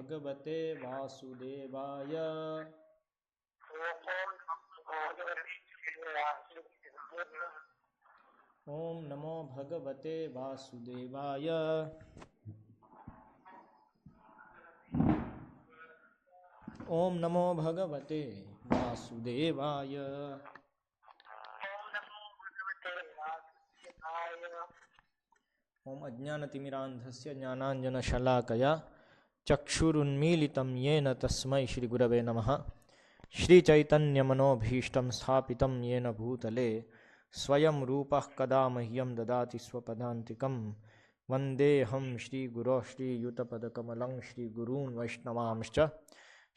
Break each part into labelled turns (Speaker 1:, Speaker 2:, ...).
Speaker 1: भगवते वासुदेवाय। ओम नमो भगवते वासुदेवाय। ओम नमो भगवते वासुदेवाय। ओम अज्ञानतिमिरान्धस्य ज्ञानाञ्जनशलाकया चक्षुरुन्मीलितं येन तस्मै श्रीगुरवे नमः। श्रीचैतन्यमनोभीष्टं स्थापितं येन भूतले स्वयं रूपः कदा मह्यं ददाति स्वपदान्तिकं। वन्देऽहं श्रीगुरोः श्रीयुतपदकमलं श्रीगुरून् वैष्णवांश्च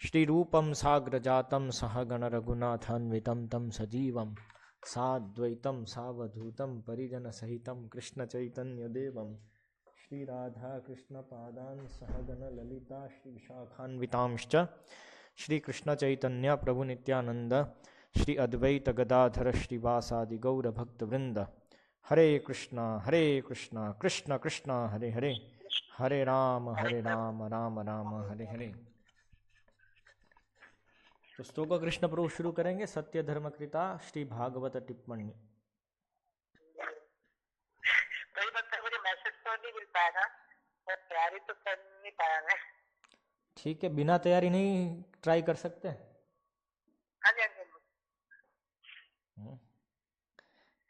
Speaker 1: श्रीरूपं साग्रजातं सहगणरघुनाथान्वितं तं सजीवं साद्वैतं सावधूतं परिजनसहितं कृष्णचैतन्यदेवं श्रीराधाकृष्णपादान् सहगणललिता श्रीविशाखान्वितांश्च श्रीकृष्णचैतन्य प्रभुनित्यानन्द श्री अद्वैत गदाधर श्रीवासादि गौरभक्तवृंद। हरे कृष्णा कृष्ण कृष्ण हरे हरे, हरे राम राम राम हरे हरे। तो स्तोक कृष्ण प्रभु शुरू करेंगे। सत्य धर्म कृता श्री भागवत टिप्पणी।
Speaker 2: कई बार मुझे मैसेज तो नहीं मिल पाएगा और तैयारी तो कर नहीं पाया मैं।
Speaker 1: ठीक है, बिना तैयारी नहीं ट्राई कर सकते?
Speaker 2: हाँ जी हाँ जी।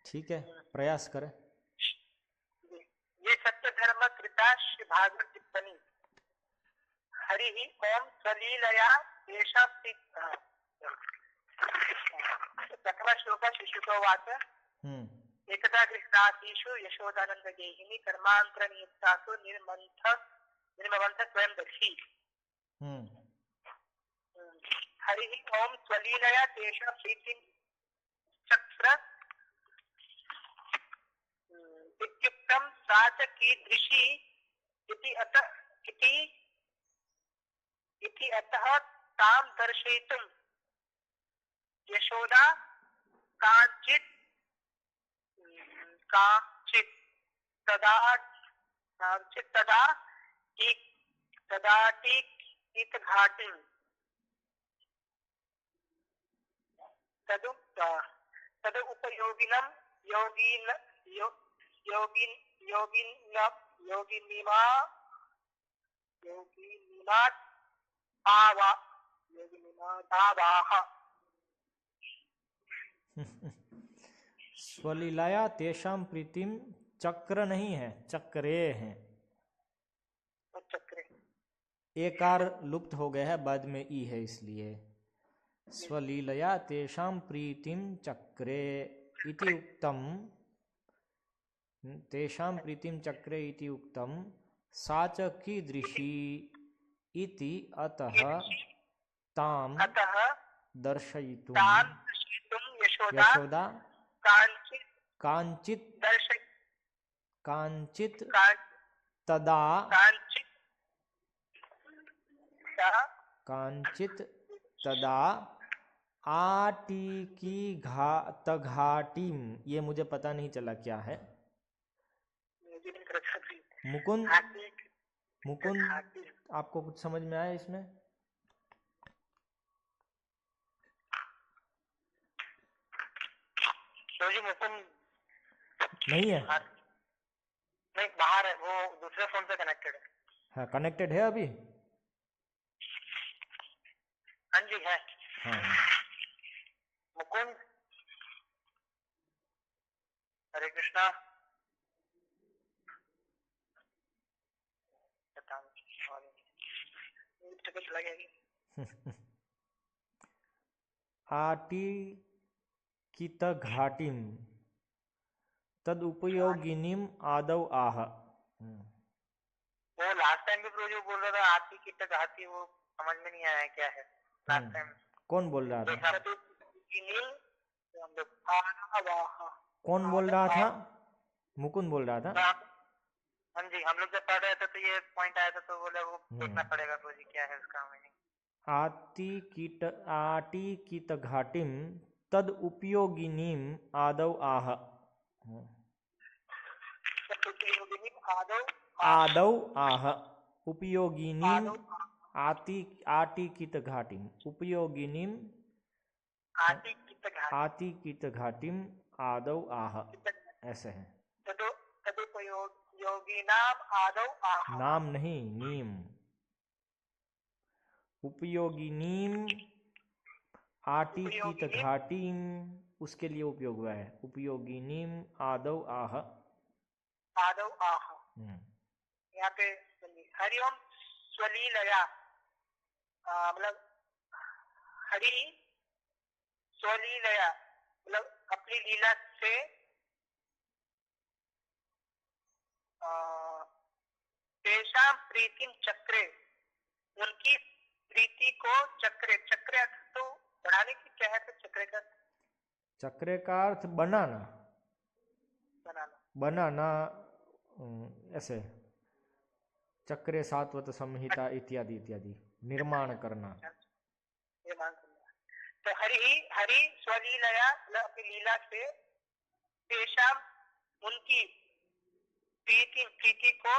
Speaker 1: ठीक है, प्रयास करें।
Speaker 2: ये सत्य धर्म कृता श्री भागवत टिप्पणी। हरि ही ओम स्वलीलया येषा प्रथम श्लोक शिशुतोवाच एकदा कृष्णासीषु यशोदानंद गेहिनी कर्मांतर नियुक्तासु निर्ममंथ स्वयं दर्शी। हरि ही ओम स्वलीलया तेषा प्रीतिं चक्र इत्युक्तं सा च कीदृशी इति अतः तां दर्शयितुं यशोदा काञ्चित् तदाटीकघाटिं तदुपयोगिनं योगिनीमात् आवाह।
Speaker 1: स्वलीलाया तेषाम प्रीतिम चक्र नहीं है, चक्रे हैं। एकार लुप्त हो गया है, बाद में ई है, इसलिए स्वलीलया तेषाम प्रीतिम चक्रे इति उक्तम। तेषाम प्रीतिम चक्रे इति उक्तम सा च कीदृशी इति अतः ताम दर्शयितुं यशोदा कांचित तदा आटीकीघाटिम। ये मुझे पता नहीं चला क्या है। मुकुंद आपको कुछ समझ में आया इसमें?
Speaker 2: मुकुंद
Speaker 1: नहीं है?
Speaker 2: नहीं, बाहर है, वो दूसरे फोन से कनेक्टेड है।
Speaker 1: हाँ, कनेक्टेड है अभी?
Speaker 2: हाँ जी है।
Speaker 1: हाँ।
Speaker 2: मुकुंद, हरे कृष्णा।
Speaker 1: आटीकितघाटिम तदुपयोगिनीम आदौ आह।
Speaker 2: वो लास्ट टाइम भी जो बोल रहा था आटीकितघाटी, वो समझ में नहीं आया क्या है लास्ट टाइम।
Speaker 1: कौन बोल रहा था? कौन बोल रहा था? मुकुंद बोल रहा था।
Speaker 2: हाँ जी, हम लोग जब पढ़ रहे थे तो ये पॉइंट आया था, तो बोले वो देखना पड़ेगा तो जी क्या है उसका मीनिंग।
Speaker 1: आटीकितघाटिम तद उपयोगिनीम आदौ आह। आदौ आह उपयोगिनीम आटिकित घाटिम उपयोगिनीम आतिकित घाटिम आदौ आह, ऐसे है।
Speaker 2: तदुपयोगिनाम आदौ आह,
Speaker 1: नाम नहीं, नीम। उपयोगिनीम आटिकित घाटिम, उसके लिए उपयोग हुआ है। उपयोगिनीम आदौ आह,
Speaker 2: आदौ आह। यहाँ पे हरिओम स्वलीलया, मतलब हरि स्वलीलया मतलब अपनी लीला से तेषां प्रीतिम चक्रे, उनकी प्रीति को चक्रे, चक्रे तो बढ़ाने की क्या है? तो चक्रे का
Speaker 1: चक्रे का अर्थ बनाना, बनाना ऐसे चक्रे सात्वत संहिता इत्यादि इत्यादि, निर्माण करना।
Speaker 2: तो हरि स्वलीलया मतलब अपनी लीला से तेषां उनकी प्रीति को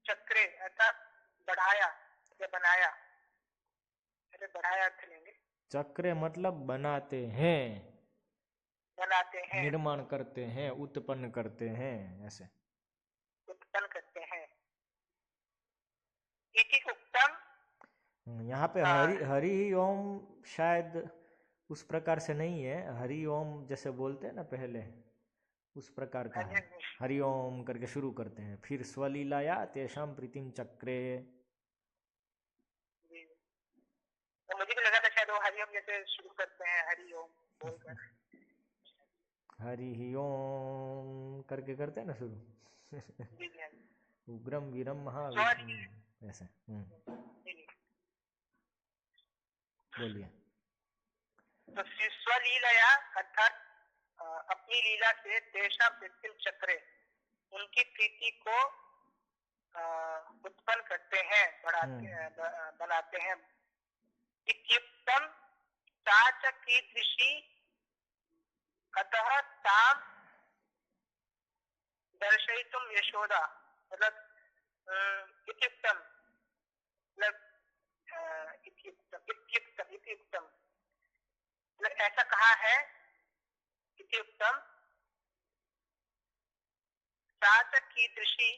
Speaker 2: चक्रे अर्थात बढ़ाया या बनाया, अरे बढ़ाया अर्थ लेंगे। चक्रे
Speaker 1: मतलब बनाते हैं, निर्माण करते हैं, उत्पन्न करते हैं, ऐसे
Speaker 2: उत्पन्न करते हैं। इति उत्तम,
Speaker 1: यहाँ पे हरि ओम शायद उस प्रकार से नहीं है, हरि ओम जैसे बोलते हैं ना पहले, उस प्रकार का है। हरि ओम करके शुरू करते हैं, फिर स्वलीलाया तेषाम प्रीतिम चक्रे।
Speaker 2: तो मुझे भी लगा था शायद वो हरि ओम जैसे शुरू करते हैं, हरि ओम बोलकर,
Speaker 1: हरि ओम करके करते हैं ना शुरू। उग्रम वीरम महावीरम, ऐसे। बोलिए।
Speaker 2: तो स्वलीलया अर्थात अपनी लीला से तेषां प्रीतिम चक्रे, उनकी प्रीति को उत्पन्न करते हैं, बनाते हैं। इत्युक्तम साच कीदृशी अतः ताम दर्शयितुम यशोदा, मतलब इत्युक्तम मतलब इत्युक्तम मतलब ऐसा कहा है। इत्युक्तम साच कीदृशी,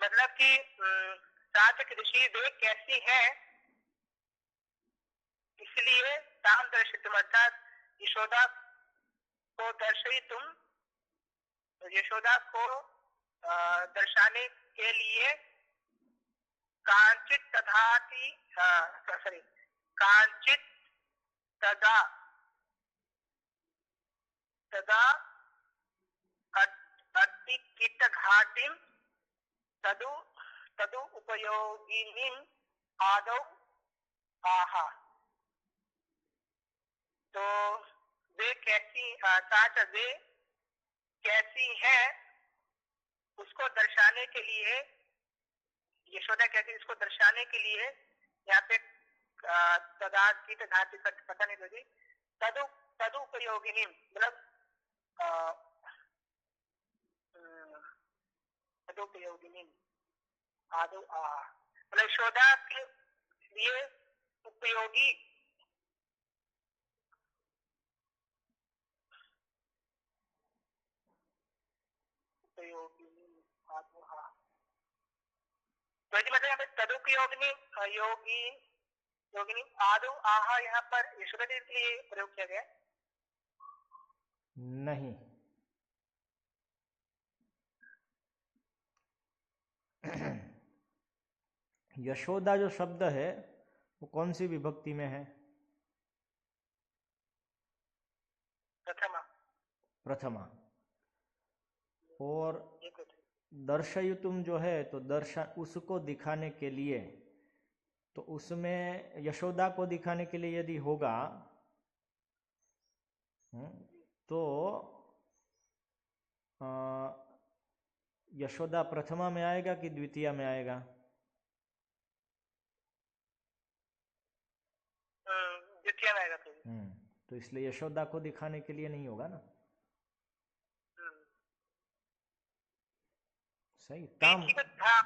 Speaker 2: मतलब कि साच कीदृशी वे कैसी है, इसलिए ताम दर्शितुम अर्थात यशोदा को दर्शयितुम, यशोदा को दर्शाने के लिए कांचित तथाति कांचित तदा अतिकित घाटिम तदु उपयोगिनीम आदौ आहा। तो वे कैसी वे कैसी है उसको दर्शाने के लिए, यशोदा कहती है इसको दर्शाने के लिए, यहाँ पे तदाकित घाटी पता नहीं लगी, तदुपयोगिनी मतलब तदुपयोगिनी आदौ आहा, मतलब यशोदा के लिए उपयोगी आदौ आहा। तो मतलब यहाँ पे तदुपयोगिनी योगिनी आदौ आहा यहाँ पर यशोदा के लिए प्रयोग किया गया
Speaker 1: नहीं। यशोदा जो शब्द है वो कौन सी विभक्ति में है? प्रथमा। और दर्शयुतुम जो है तो उसको दिखाने के लिए, तो उसमें यशोदा को दिखाने के लिए यदि होगा तो यशोदा प्रथमा में आएगा कि द्वितीया में आएगा?
Speaker 2: द्वितीया में आएगा।
Speaker 1: तो इसलिए यशोदा को दिखाने के लिए नहीं होगा ना। सही। ताम,
Speaker 2: प्रीति को, हाँ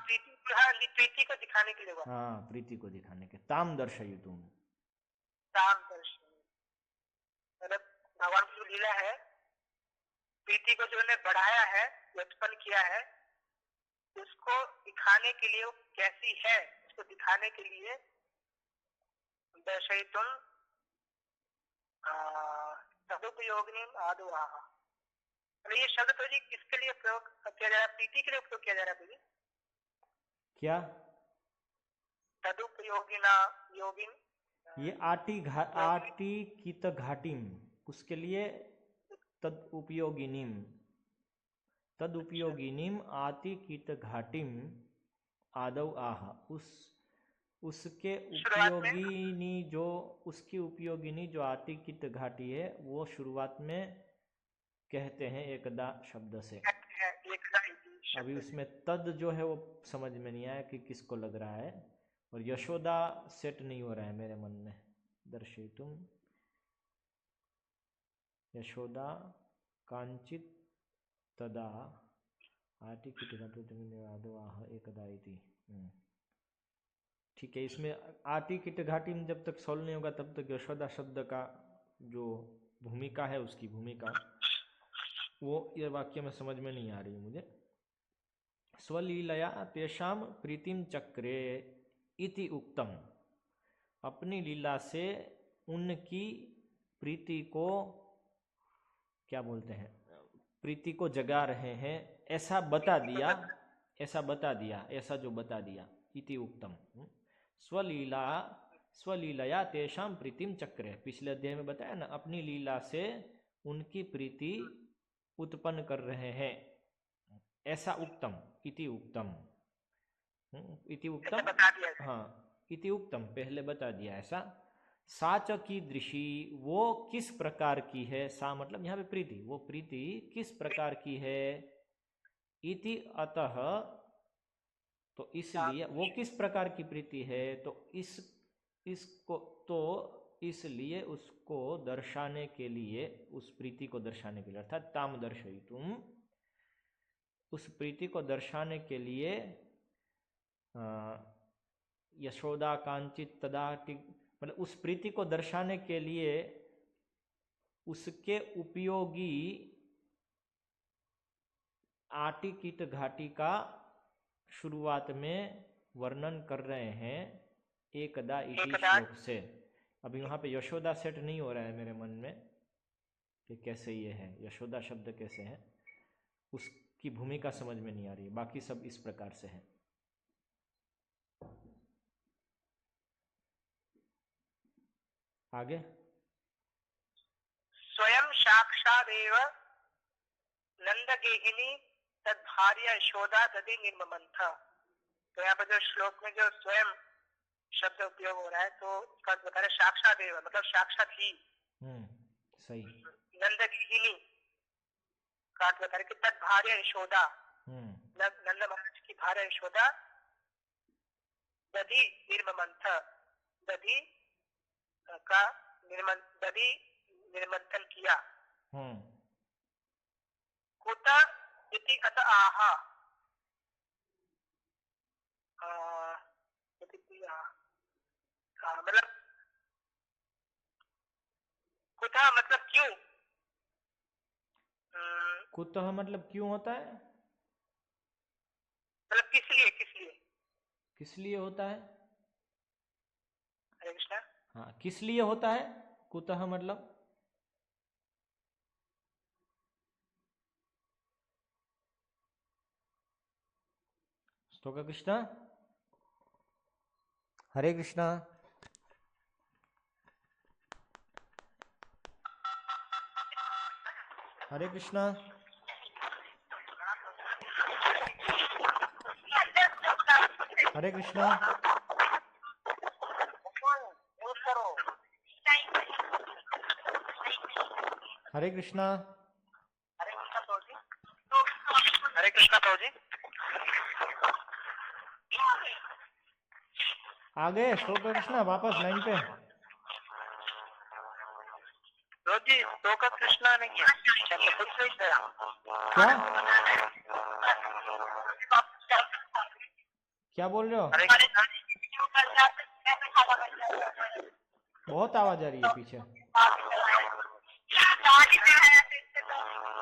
Speaker 2: प्रीति को दिखाने के लिए हुआ।
Speaker 1: हाँ प्रीति को दिखाने के, ताम दर्शयितुम।
Speaker 2: ताम दर्शन, मतलब भगवान की जो लीला है, प्रीति को जो उन्हें बढ़ाया है, उत्पन्न किया है, उसको दिखाने के लिए, वो कैसी है उसको दिखाने के लिए दर्शयितुम तदुपयोगिनी आदुवाह। ये शब्द तो जी किसके लिए प्रयोग किया जा रहा है? प्रीति के लिए प्रयोग किया जा रहा है जी।
Speaker 1: क्या?
Speaker 2: तदुपयोगिना योगिन,
Speaker 1: ये आटी कीत घाटिम, उसके लिए तद उपयोगिनीम, तद उपयोगिनीम आति कीट घाटिम आदौ आह। उसके उपयोगिनी जो, उसकी उपयोगिनी जो आटी कीट घाटी है, वो शुरुआत में कहते हैं एकदा शब्द से। अभी उसमें तद जो है वो समझ में नहीं आया कि किसको लग रहा है, और यशोदा सेट नहीं हो रहा है मेरे मन में। दर्शयितुम यशोदा कांचित तदा आटी कीट एकदा इति। ठीक है, इसमें आटी कीट घाटी में जब तक सॉल्व नहीं होगा तब तक यशोदा शब्द का जो भूमिका है, उसकी भूमिका वो ये वाक्य में समझ में नहीं आ रही मुझे। स्वलीलया तेषाम प्रीतिम चक्रे इति उक्तम, अपनी लीला से उनकी प्रीति को क्या बोलते हैं, प्रीति को जगा रहे हैं, ऐसा बता दिया, ऐसा बता दिया, ऐसा जो बता दिया। इति उक्तम स्वलीलया तेषाम प्रीतिम चक्रे, पिछले अध्याय में बताया ना, अपनी लीला से उनकी प्रीति उत्पन्न कर रहे हैं, ऐसा उक्तम। इति उक्तम, इति उक्तम, हाँ इति उक्तम पहले बता दिया ऐसा। साच की दृषि, वो किस प्रकार की है, सा मतलब यहाँ पे प्रीति, वो प्रीति किस प्रकार की है, इति अतः, तो इसलिए, वो किस प्रकार की प्रीति है, तो इसको, तो इसलिए उसको दर्शाने के लिए, उस प्रीति को दर्शाने के लिए, अर्थात ताम दर्शयितुम, उस प्रीति को दर्शाने के लिए यशोदा कांचित तदा, मतलब उस प्रीति को दर्शाने के लिए उसके उपयोगी आटी कीट घाटी का शुरुआत में वर्णन कर रहे हैं एकदा इति श्लोक से। अभी वहाँ पे यशोदा सेट नहीं हो रहा है मेरे मन में कि कैसे ये है, यशोदा शब्द कैसे है, उसकी भूमिका समझ में नहीं आ रही है। बाकी सब इस प्रकार से है। आगे,
Speaker 2: स्वयं साक्षादेव नंदगेहिनी तद्भार्या यशोदा दधि निर्ममंथ। तो यहाँ पर जो श्लोक में जो स्वयं शब्द उपयोग हो रहा है, तो उसका बता रहे साक्षादेव, मतलब साक्षात ही।
Speaker 1: सही।
Speaker 2: नंदगेहिनी का बता रहे कि तद्भार्या यशोदा, नंद महाराज की भार्या यशोदा दधि निर्ममंथ, दधि का दधि निर्मंथन किया। कुत इति अत आहा, मतलब कुतः मतलब क्यों,
Speaker 1: कुतः मतलब क्यों होता है,
Speaker 2: मतलब किस लिए,
Speaker 1: किस लिए होता है।
Speaker 2: हरे कृष्णा।
Speaker 1: हाँ, किस लिए होता है कुतः मतलब, स्तोका कृष्णा, हरे कृष्णा। हरे कृष्णा। हरे कृष्णा। हरे कृष्णा।
Speaker 2: हरे कृष्णा प्रभु जी।
Speaker 1: आगे स्तोका कृष्णा, वापस लाइन पे।
Speaker 2: रोजी स्तोका कृष्णा नहीं है,
Speaker 1: क्या? क्या बोल रहे हो?
Speaker 2: हरे
Speaker 1: बहुत आवाज आ रही है पीछे।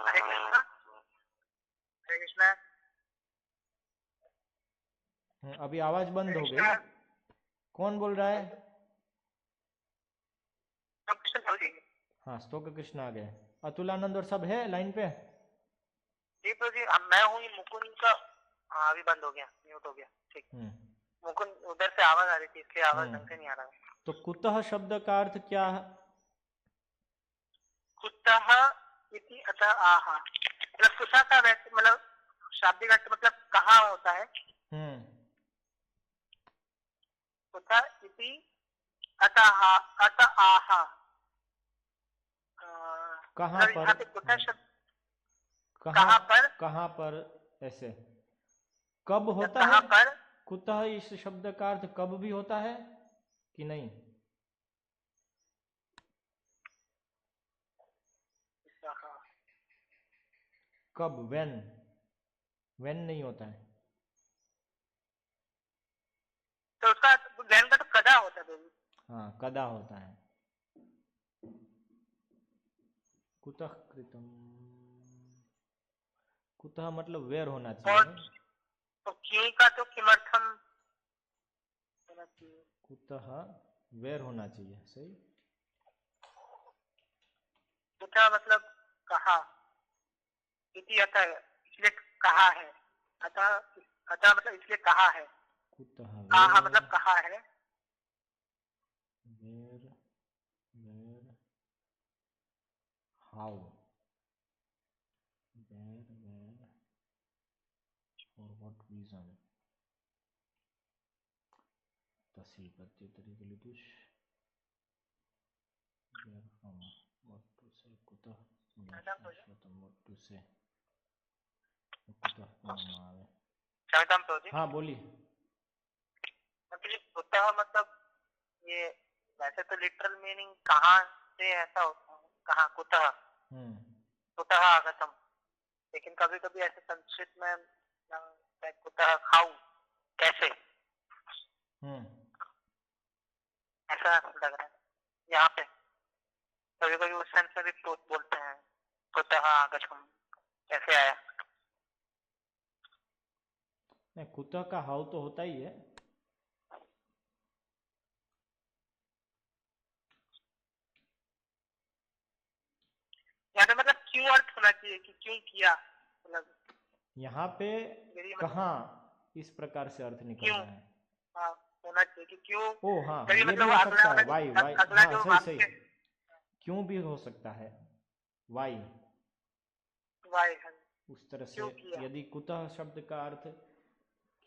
Speaker 2: हरे कृष्णा। हरे कृष्णा।
Speaker 1: अभी आवाज बंद
Speaker 2: हरे
Speaker 1: हो
Speaker 2: कृष्णा।
Speaker 1: गई। कौन बोल रहा है?
Speaker 2: कृष्ण प्रभु जी।
Speaker 1: हाँ, स्तोक कृष्ण आ गए। अतुलानंद और सब है लाइन पे?
Speaker 2: जी प्रभु जी, मैं हूँ ये मुकुंद का। हाँ अभी बंद हो गया, म्यूट हो गया। ठीक। मुकुंद उधर से आवाज आ रही थी, इसलिए आवाज ढंग से नहीं आ रहा है।
Speaker 1: तो कुतः शब्द का अर्थ क्या है?
Speaker 2: कुतः इति अतः आह, मतलब कुतः का वैसे मतलब शाब्दिक अर्थ मतलब कहाँ होता है। कुतः इति अतः अतः आह,
Speaker 1: कहाँ
Speaker 2: मतलब
Speaker 1: पर?
Speaker 2: यहाँ पे कुतः शब्द कहाँ पर,
Speaker 1: कहाँ पर ऐसे कब होता
Speaker 2: कहाँ
Speaker 1: है?
Speaker 2: पर?
Speaker 1: कुतः इस शब्द का अर्थ कब भी होता है कि नहीं? कब? वेन नहीं होता है।
Speaker 2: तो उसका वेन का तो कदा होता है।
Speaker 1: हाँ, कदा होता है। कुतः कृतम, कुतः मतलब वेर होना चाहिए।
Speaker 2: तो क्यों का तो किमर्थम होना चाहिए।
Speaker 1: कुतः वेर होना चाहिए, सही।
Speaker 2: कुतः मतलब कहा, इति अतः इसलिए कहा है, अतः अतः मतलब इसलिए कहा है,
Speaker 1: कुतः
Speaker 2: आह मतलब कहा है।
Speaker 1: Where where how, where for what reason, तसी प्रत्युत्तरी गलितुष, where from, what to say, कुतः स्वतम, व्हाट टू से, कुतः क्यों आवे।
Speaker 2: शमितम प्रोजी।
Speaker 1: हाँ बोलिए।
Speaker 2: मतलब कुतः मतलब ये वैसे तो लिटरल मीनिंग कहाँ से ऐसा होता है, कहाँ कुतः, कुतः आगतम, लेकिन कभी कभी ऐसे संस्कृत में कुतः खाऊ, कैसे, ऐसा लग रहा है यहाँ पे। कभी कभी उस सेंस में भी बोलते हैं कुतः आगतम, कैसे आया।
Speaker 1: नहीं, कुतः का हाउ तो होता ही है।
Speaker 2: यहाँ पे मतलब क्यों अर्थ होना चाहिए कि क्यों किया, मतलब
Speaker 1: यहाँ पे कहाँ इस प्रकार से अर्थ निकल रहा है।
Speaker 2: हाँ होना चाहिए कि क्यों।
Speaker 1: ओ हाँ,
Speaker 2: ये
Speaker 1: भी
Speaker 2: मतलब
Speaker 1: हो सकता है। वाई
Speaker 2: अगला
Speaker 1: हाँ,
Speaker 2: जो
Speaker 1: सही सही, क्यों भी हो सकता है। वाई उस तरह से, यदि कुतः शब्द का अर्थ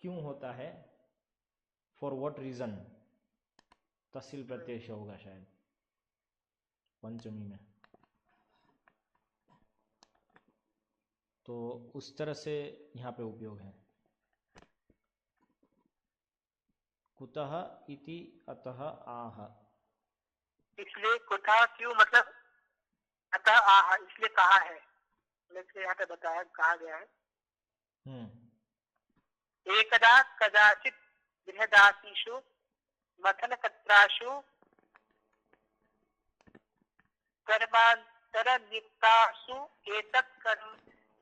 Speaker 1: क्यों होता है, फॉर व्हाट रीजन, तहसील प्रत्यय से होगा शायद पंचमी में। तो उस तरह से यहाँ पे उपयोग है। कुतः इति अतः आह,
Speaker 2: इसलिए कुतः क्यों मतलब अतः आह इसलिए कहा है, इसलिए यहाँ पे बताया कहा गया है। एकदा कदाचित बृहदासीषु मथन कत्रासु कर्मांतर नियुक्तासु एतत्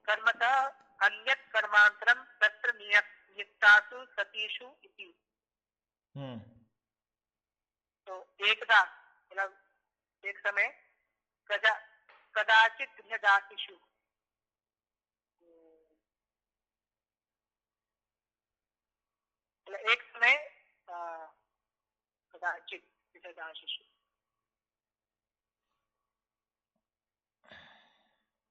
Speaker 2: कर्मतः अन्यत् कर्मांतरम तत्र नियुक्तासु सतीषु इति। तो एकदा मतलब एक समय, कदाचित बृहदासीषु, एक समय कदाचित बृहदासीषु।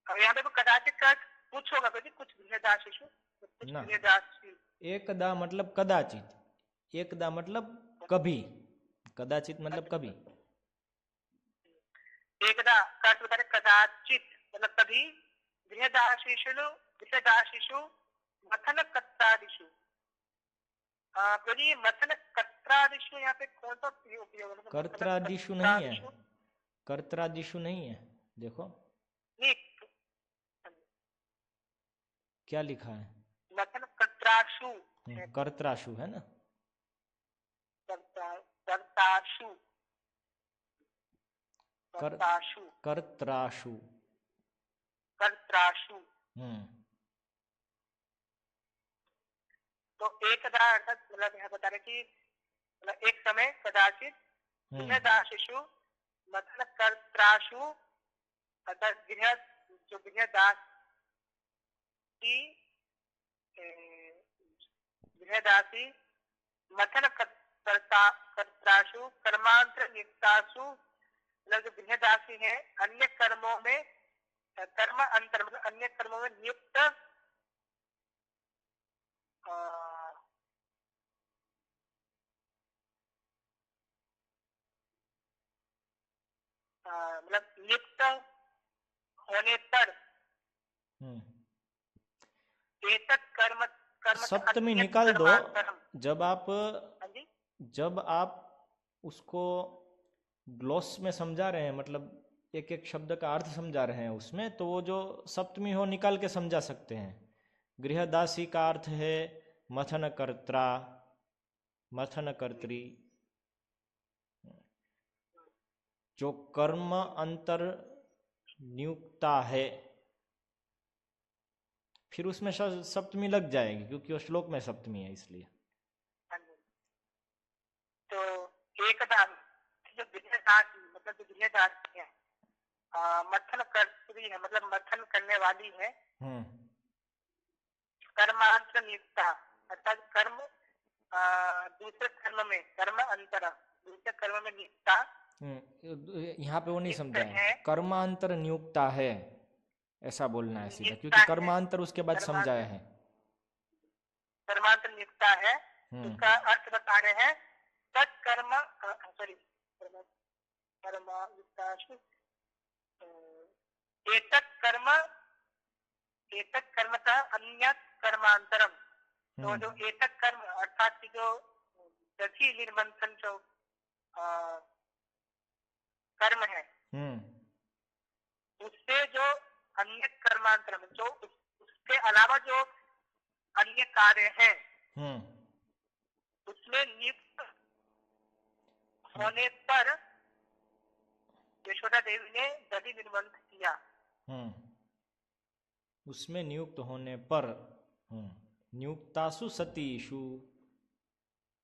Speaker 2: अब यहाँ पे तो कदाचित का कुछ होगा, कुछ बृहदासीषु, कुछ बृहदासी। एकदा
Speaker 1: मतलब कदाचित, एकदा मतलब कभी, कदाचित मतलब कभी।
Speaker 2: एकदा का अर्थ बता रहे कदाचित मतलब कभी, बृहदासीषु मथन कत्रादिषु। ये मथन कत्रादिषु यहाँ पे कौन सा उपयोग है?
Speaker 1: कर्त्रादिषु नहीं है, कर्त्रादिषु नहीं है। देखो
Speaker 2: नहीं,
Speaker 1: क्या लिखा है,
Speaker 2: मथन कत्राशु,
Speaker 1: कर्त्राशु है ना।
Speaker 2: कर्ताशु
Speaker 1: कर
Speaker 2: कर्ताशु
Speaker 1: कर्त्राशु।
Speaker 2: कर्त्राशु।
Speaker 1: हम्म
Speaker 2: तो एकदा अर्थात मतलब यहाँ बता रहे कि मतलब एक समय कदाचित गृहदासीषु मतलब कर्त्राशु अर्थात जो गृहदास की गृहदासी मथन कर्त्राशु कर्मांतर नियुक्तासु मतलब जो गृहदासी है अन्य कर्मों में कर्म अंतर मतलब अन्य कर्मों में नियुक्त मतलब नियुक्त होने पर एतत् कर्म कर्म
Speaker 1: सप्तमी निकाल दो। जब आप उसको ग्लोस में समझा रहे हैं, मतलब एक एक शब्द का अर्थ समझा रहे हैं उसमें, तो वो जो सप्तमी हो निकाल के समझा सकते हैं। गृहदासी का अर्थ है मथन कर्त्रा, मथन कर्त्री। जो कर्म अंतर नियुक्ता है, फिर उसमें सप्तमी लग जाएगी क्योंकि वो श्लोक में सप्तमी है इसलिए।
Speaker 2: तो एकदा जो गृहदासी मतलब जो गृहदासी है मथन कर्त्री है मतलब मथन करने वाली है। कर्मांतर नियुक्ता अर्थात कर्म दूसरे कर्म में कर्म अंतर दूसरे कर्म में नियुक्ता।
Speaker 1: यहाँ पे वो नहीं समझा है, कर्मांतर नियुक्ता है ऐसा बोलना है सीधा, क्योंकि कर्मांतर उसके बाद समझाया है।
Speaker 2: कर्मांतर नियुक्ता है, उसका अर्थ बता रहे हैं तत्कर्म सॉरी एतत् कर्मतः अन्यत् कर्मांतरम। तो जो एतत् कर्म अर्थात जो दधि निर्मंथन जो कर्म है उससे जो अन्य कर्मांतरम जो उसके अलावा जो अन्य कार्य है उसमें नियुक्त होने पर यशोदा देवी ने दधि निर्मंथन किया।
Speaker 1: उसमें नियुक्त होने पर नियुक्तासु सतीषु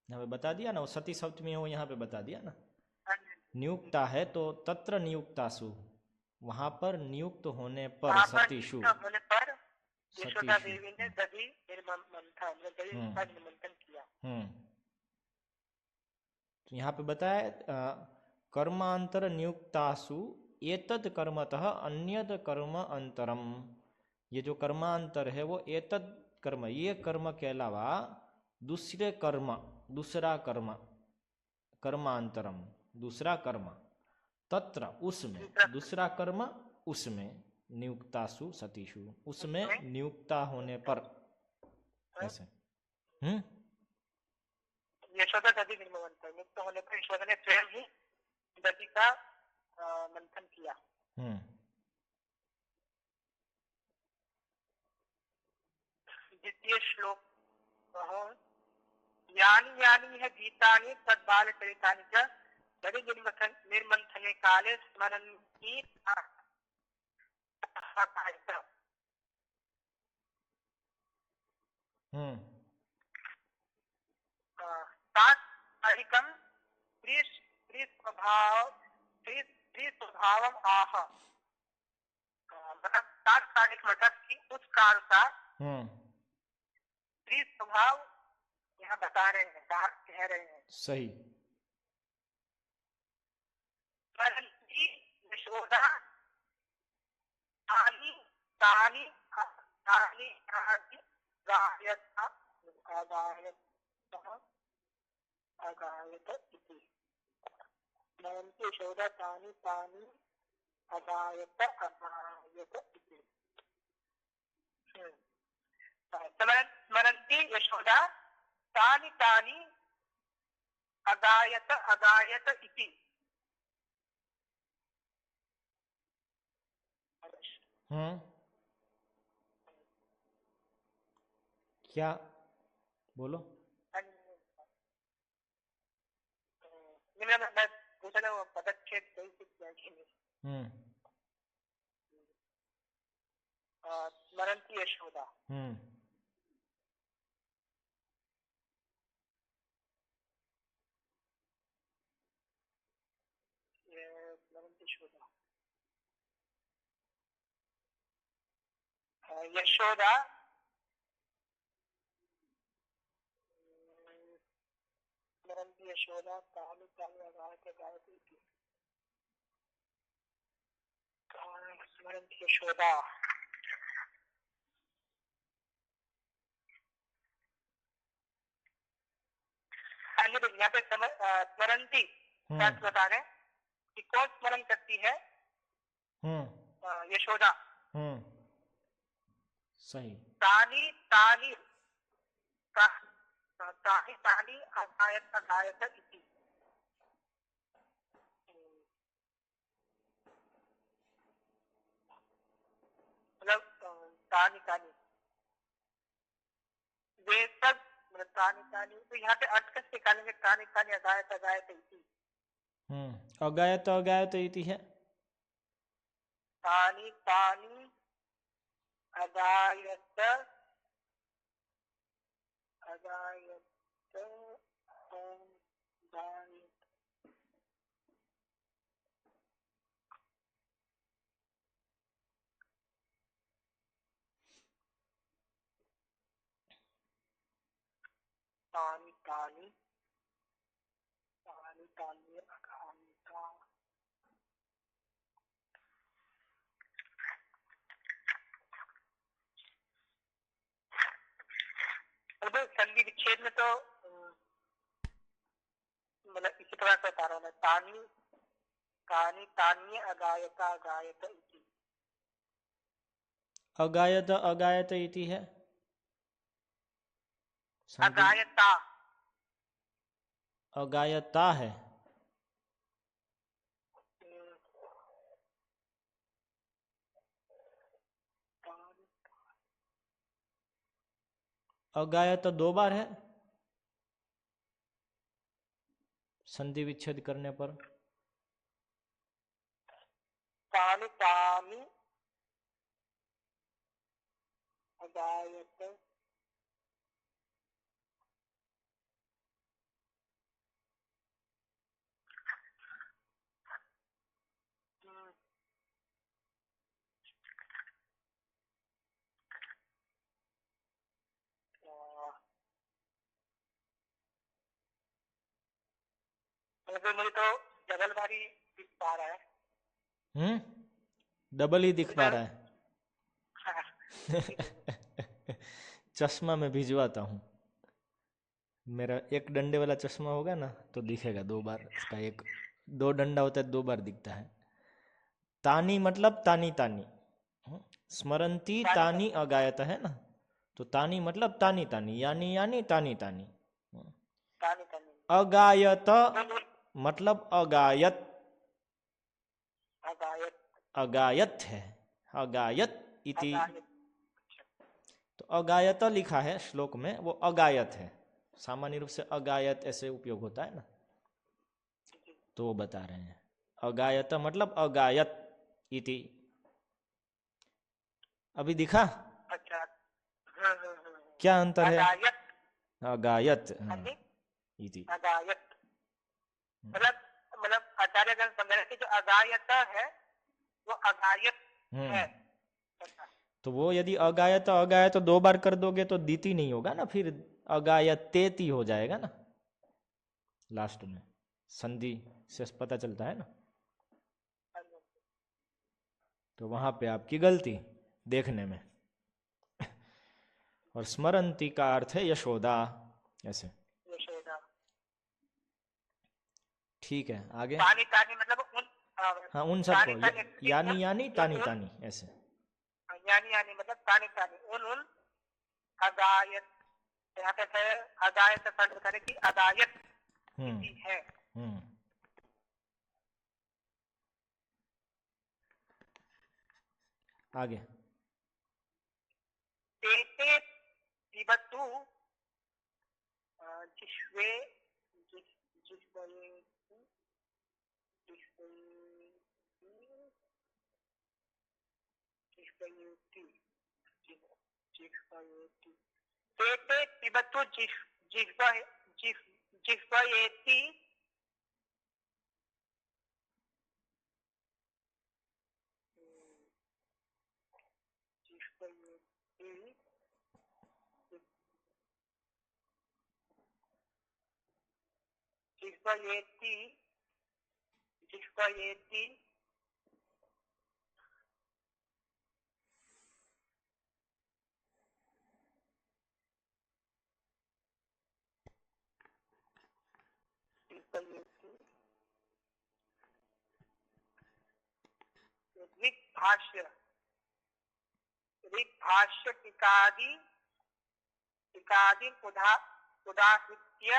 Speaker 1: यहाँ पे बता दिया ना, वो सती सप्तमी है वो यहाँ पे बता दिया ना। नियुक्ता है तो तत्र नियुक्तासु, वहां पर नियुक्त होने पर सतीषु
Speaker 2: होने पर यशोदा देवी ने दधि निर्मंथन किया।
Speaker 1: तो यहाँ पे बताया कर्मांतर नियुक्तासु एतद कर्मतः अन्यद कर्म अंतरम। ये जो कर्मांतर है वो एतद कर्म, ये कर्म के अलावा दूसरे कर्म, दूसरा कर्म, कर्मांतरम दूसरा कर्म, तत्र उसमें, दूसरा कर्म उसमें, नियुक्तासु सतीषु उसमें नियुक्ता होने पर, ऐसे
Speaker 2: यशोदा दधि निर्मंथन नियुक्त होने पर यशोदा ने स्वयं ही दधि का मंथन किया। द्वितीय श्लोक यानि यानि है गीतानि तद्बाल चरितानि च दधि निर्मंथने काले स्मरन्ति तात्कालिकं स्वभावम आह। मतलब तात्कालिक मतलब कि उस काल का स्त्री स्वभाव यहाँ बता रहे हैं, कह रहे हैं।
Speaker 1: सही।
Speaker 2: यशोदा तानि तानि तानि अगायत इति। यशोदा तानि तानि अगायत इति। स्मरन्ति यशोदा तानि तानि अगायत इति।
Speaker 1: क्या बोलो?
Speaker 2: मैं पूछा था वो पदच्छेद सही से किया कि नहीं। स्मरन्ति यशोदा। स्मरन्ति यशोदा। यशोदा स्मरन्ति यशोदा काली काली अगायते गायते इति। स्मरन्ति यशोदा यहाँ पे स्मरन्ति बता रहे कि कौन स्मरण करती है? यशोदा।
Speaker 1: सही।
Speaker 2: तानी तानी तानी तानी अगायत अगायत इति। मतलब तानी तानी वे सब तानी तानी, तो यहाँ पे अर्थ कैसे निकालेंगे? तानी तानी अगायत अगायत इति।
Speaker 1: अगायत अगायत इति है।
Speaker 2: तानी तानी अगायत अगायत तानी तानी तानी तानी अगायता। संधि विच्छेद में तो मतलब इसी प्रकार से बता रहा हूँ मैं। तानी तानी तानी अगायता अगायत इति।
Speaker 1: अगायत अगायत इति है।
Speaker 2: अगायता
Speaker 1: अगायता है। अगायत 2 बार है संधि विच्छेद करने पर।
Speaker 2: तानी तानी अगायत मुझे तो डबल बारी दिख पा रहा है।
Speaker 1: डबल ही दिख पा रहा है। चश्मा में भिजवाता हूँ। मेरा एक डंडे वाला चश्मा होगा ना तो दिखेगा 2 बार। इसका एक 2 डंडा होता है, 2 बार दिखता है। तानी मतलब तानी तानी। स्मरन्ति तानी अगायत है ना, तो तानी मतलब तानी तानी, यानी यानी तानी तानी। अगायत मतलब अगायत। अगायत है, अगायत इति। तो अगायत लिखा है श्लोक में, वो अगायत है। सामान्य रूप से अगायत ऐसे उपयोग होता है ना, तो वो बता रहे हैं अगायत मतलब अगायत इति। अभी दिखा?
Speaker 2: अच्छा।
Speaker 1: क्या अंतर है? अगायत इति।
Speaker 2: अगायत मतलब आचार्यगण समझ रहे कि जो अगायत है वो अगायत है।
Speaker 1: तो वो यदि अगायत अगायत 2 बार कर दोगे तो दीति नहीं होगा ना, फिर अगायतेति हो जाएगा ना लास्ट में। संधि से पता चलता है ना। तो वहां पे आपकी गलती देखने में। और स्मरन्ति का अर्थ है यशोदा, ऐसे। ठीक है, आगे।
Speaker 2: तानी तानी मतलब उन,
Speaker 1: हाँ उन सबको, यानी यानी तानी तानी ऐसे।
Speaker 2: यानी यानी मतलब तानी तानी उन उन अगायत। यहाँ पे है अगायत का अर्थ बता रहे कि अगायत है।
Speaker 1: आगे।
Speaker 2: तेते जिस्वे तेते पिबतु जिह्वयेति जिह्वयेति जिह्वयेति ऋग्भाष्य ऋग्भाष्य टीकादि उदाहृत्य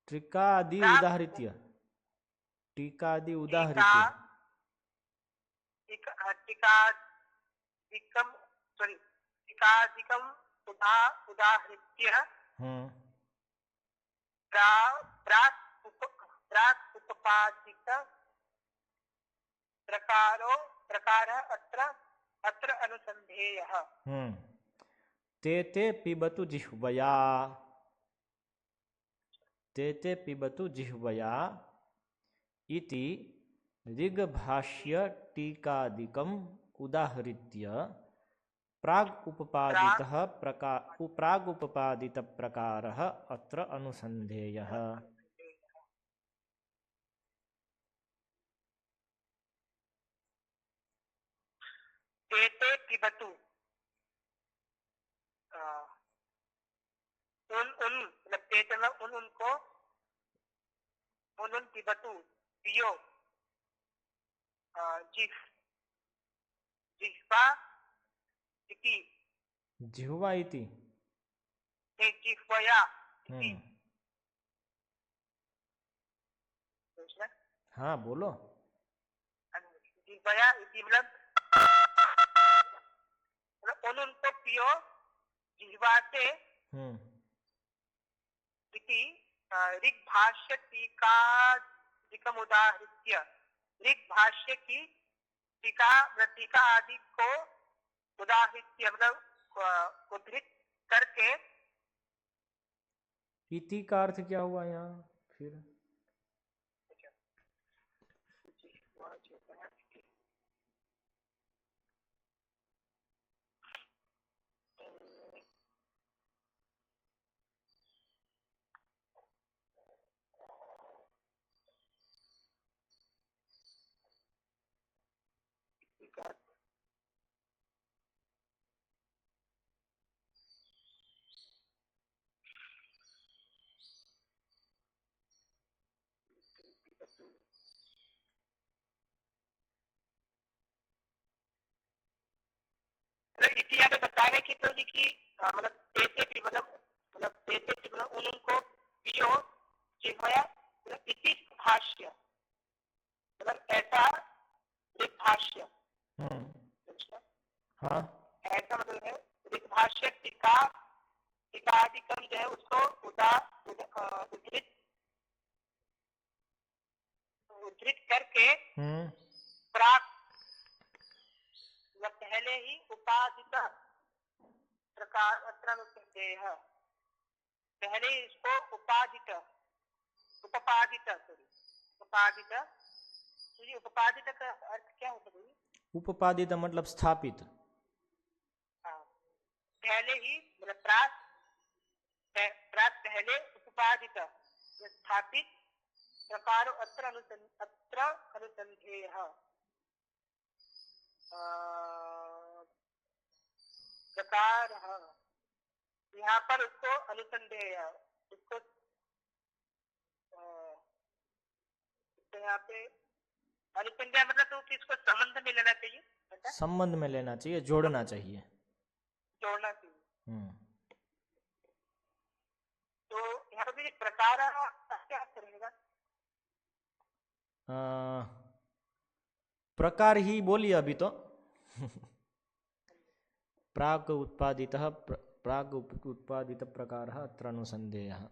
Speaker 1: टीकादि उदाहृत्य टीकादि उदाहृत्य
Speaker 2: टीकादिकम उदाहृत्य प्राक उपपादित प्रकार अत्र अनुसन्धेयः।
Speaker 1: तेते पिबतु जिह्वया तेते पिबतु जिह्वया इति ऋग्भाष्य टीकादिकम् उदाहृत्य प्रागुपपादित प्रकारः अत्र अनुसन्धेयः।
Speaker 2: तेते पिबतु मतलब तेते में उनको पिबतु पियो जिह्वा इति
Speaker 1: जिह्वा इति
Speaker 2: जिह्वया इति।
Speaker 1: हाँ बोलो।
Speaker 2: जिह्वया इति मतलब उनको पियो जिह्वा से इति ऋग्भाष्य टीकादिकम उदाहृत्य ऋग्भाष्य की टीका आदि को उदाहृत्य मतलब उद्धृत करके।
Speaker 1: इति का अर्थ क्या हुआ यहाँ फिर?
Speaker 2: इतिहास बताने की तो लिखी मतलब तेते मतलब उनको पियो जिह्वया इति भाष्य मतलब ऐसा ऋग्भाष्य।
Speaker 1: हाँ
Speaker 2: ऐसा मतलब है ऋग्भाष्य टीकादिकम जो है उसको उद्धृत करके प्राक पहले ही उपादित प्रकार अत्र अनुसन्धेयः पहले इसको उपादित का अर्थ क्या होता है?
Speaker 1: उपपादित मतलब स्थापित।
Speaker 2: पहले ही मतलब प्राक पहले उपपादित स्थापित प्रकार अत्र अनुसन्धेयः प्रकार। यहाँ पर उसको अनुसंदेह उसको यहाँ पे अनुसंदेह मतलब तो इसको संबंध में लेना चाहिए,
Speaker 1: संबंध में लेना चाहिए, जोड़ना चाहिए।
Speaker 2: तो यहाँ पे प्रकार क्या करेगा?
Speaker 1: प्रकार ही बोलिए अभी तो। प्राग उत्पादित प्रकार अत्र अनुसन्धेयः।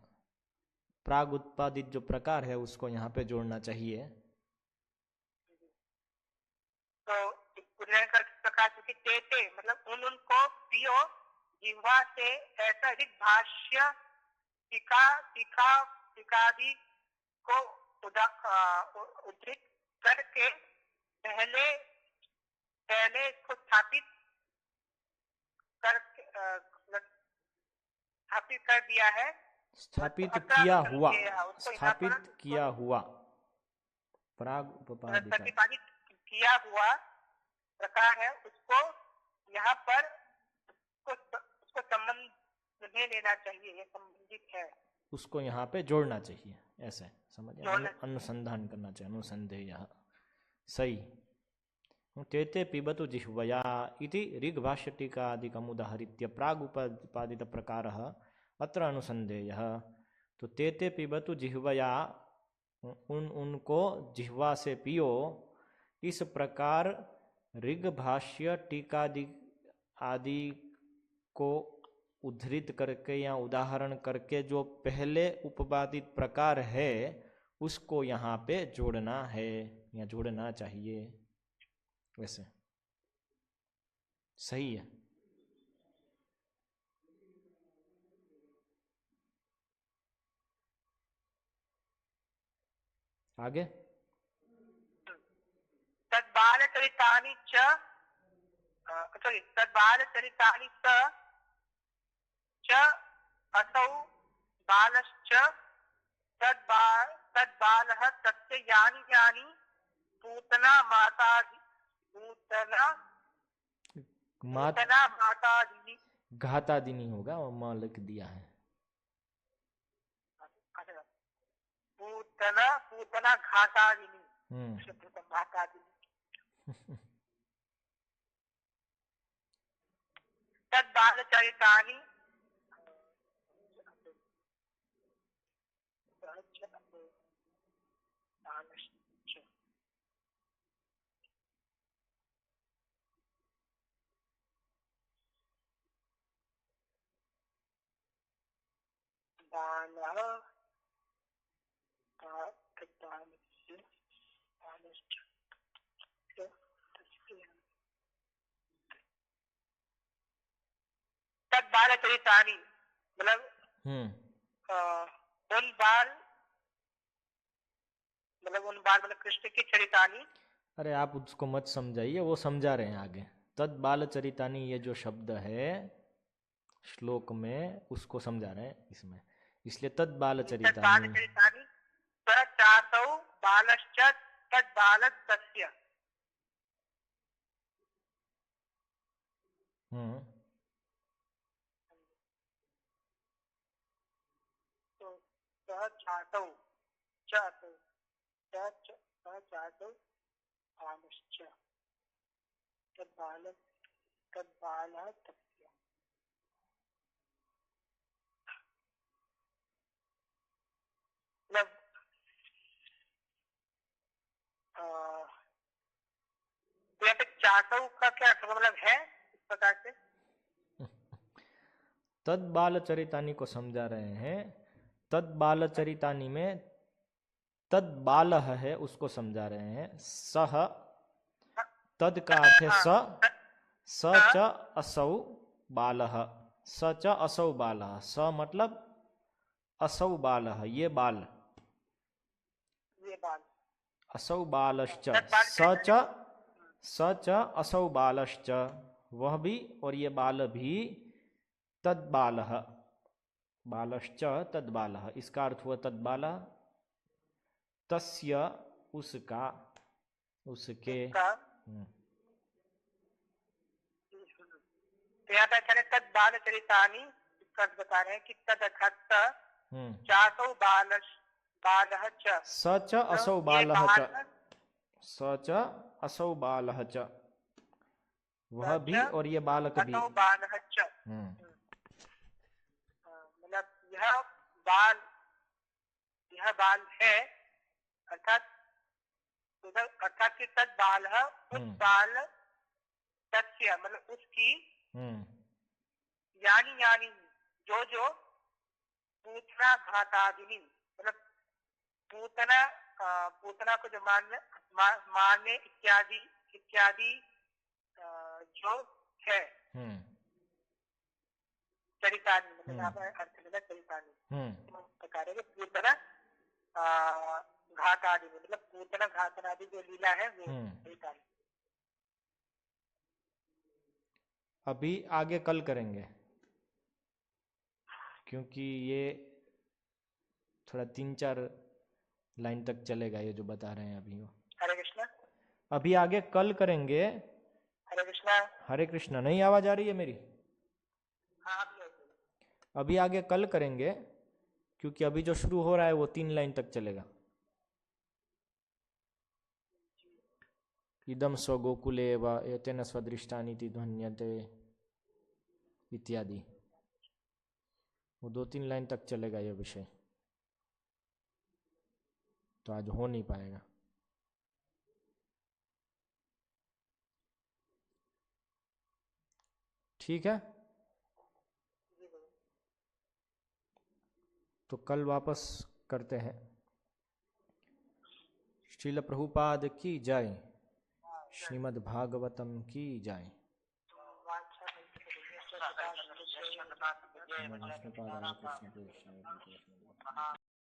Speaker 1: प्राग उत्पादित जो प्रकार है उसको यहाँ पे जोड़ना चाहिए।
Speaker 2: तेते मतलब उनको पियो जिह्वा से ऐसा ऋग भाष्य टीका टीका टीकादि को उद्धृत करके पहले पहले इसको स्थापित कर दिया है।
Speaker 1: स्थापित किया हुआ,
Speaker 2: उसको
Speaker 1: स्थापित किया हुआ, प्राग उपपादित
Speaker 2: प्रतिपादित किया हुआ प्रकार है, उसको यहाँ पर उसको संबंध में लेना चाहिए, ये संबंधित है,
Speaker 1: उसको यहाँ पे जोड़ना चाहिए, ऐसे समझिए, अनुसंधान करना चाहिए, अनुसंधेय, सही। तेते पिबतु जिह्वया इति ऋग्भाष्य टीकादिकमुदाहृत्य प्राग उपपादित प्रकारः अत्र अनुसंधेयः। तो तेते पिबतु जिह्वया, उनको जिह्वा से पियो, इस प्रकार ऋग्भाष्य टीकादि आदि को उद्धृत करके या उदाहरण करके जो पहले उपपादित प्रकार है उसको यहाँ पे जोड़ना है या जोड़ना चाहिए, वैसे सही है। आगे
Speaker 2: तद्बालचरितानि च तद्बालचरितानि च असौ बालश्च तद्बालः तस्य यानि यानि पूतना मातादिनी
Speaker 1: घातादिनी होगा, और माँ लिख दिया है।
Speaker 2: पूतना घातादिनी, तद्बालचरितानि तद्बालचरितानि मतलब उन बाल मतलब कृष्ण की चरितानी।
Speaker 1: अरे आप उसको मत समझाइए, वो समझा रहे हैं आगे। तद बाल चरितानी ये जो शब्द है श्लोक में, उसको समझा रहे हैं इसमें, इसलिए तद बाल चरितानी
Speaker 2: बालश्च तद बालस्य चाटव का क्या मतलब है इस प्रकार से?
Speaker 1: तद बाल चरितानी को समझा रहे हैं। तद बाल चरितानी में तद बाल है उसको समझा रहे हैं। सह तद का अर्थ है स च असौ बालः, स च असौ बालः, स मतलब असौ बालः, ये बाल, असौ बालश्च, स च असौ बालश्च, वह भी और ये बाल भी, तद बालः बालश्च तद बालः, इसका अर्थ हुआ तद बालः तस्य उसका, उसके।
Speaker 2: तद बाल चरितानी बता रहे हैं कि तद अर्थात चासौ बालः च,
Speaker 1: स च असौ बालः च, स च असौ बालः च, वह भी और ये बालक भी।
Speaker 2: मतलब यह बाल है, अर्थात कि तद बाल उस बाल तस्य मतलब उसकी, यानी यानी जो जो पूतना घातादिनी मतलब पूतना को जो मारने इत्यादि जो है,
Speaker 1: हम्म
Speaker 2: चरितार्थ मतलब यहाँ पर अर्थ लेना चरितार्थ
Speaker 1: हम्म
Speaker 2: प्रकार है कि पूतना घात आदि में, मतलब पूतना घातन आदि जो लीला है वो चरितार्थ।
Speaker 1: अभी आगे कल करेंगे, क्योंकि ये थोड़ा 3-4 लाइन तक चलेगा ये जो बता रहे हैं अभी वो।
Speaker 2: हरे कृष्णा।
Speaker 1: अभी आगे कल करेंगे।
Speaker 2: हरे कृष्णा।
Speaker 1: हरे कृष्णा। नहीं आवाज आ रही है मेरी?
Speaker 2: हाँ अभी है।
Speaker 1: अभी आगे कल करेंगे, क्योंकि अभी जो शुरू हो रहा है वो 3 लाइन तक चलेगा। इदम स्वगोकुले व एतेन स्वदृष्टानीति ध्वन्यते इत्यादि, वो 2-3 लाइन तक चलेगा ये विषय, तो आज हो नहीं पाएगा। ठीक है, तो कल वापस करते हैं। श्रील प्रभुपाद की जय, श्रीमद् भागवतम की जय। कृष्ण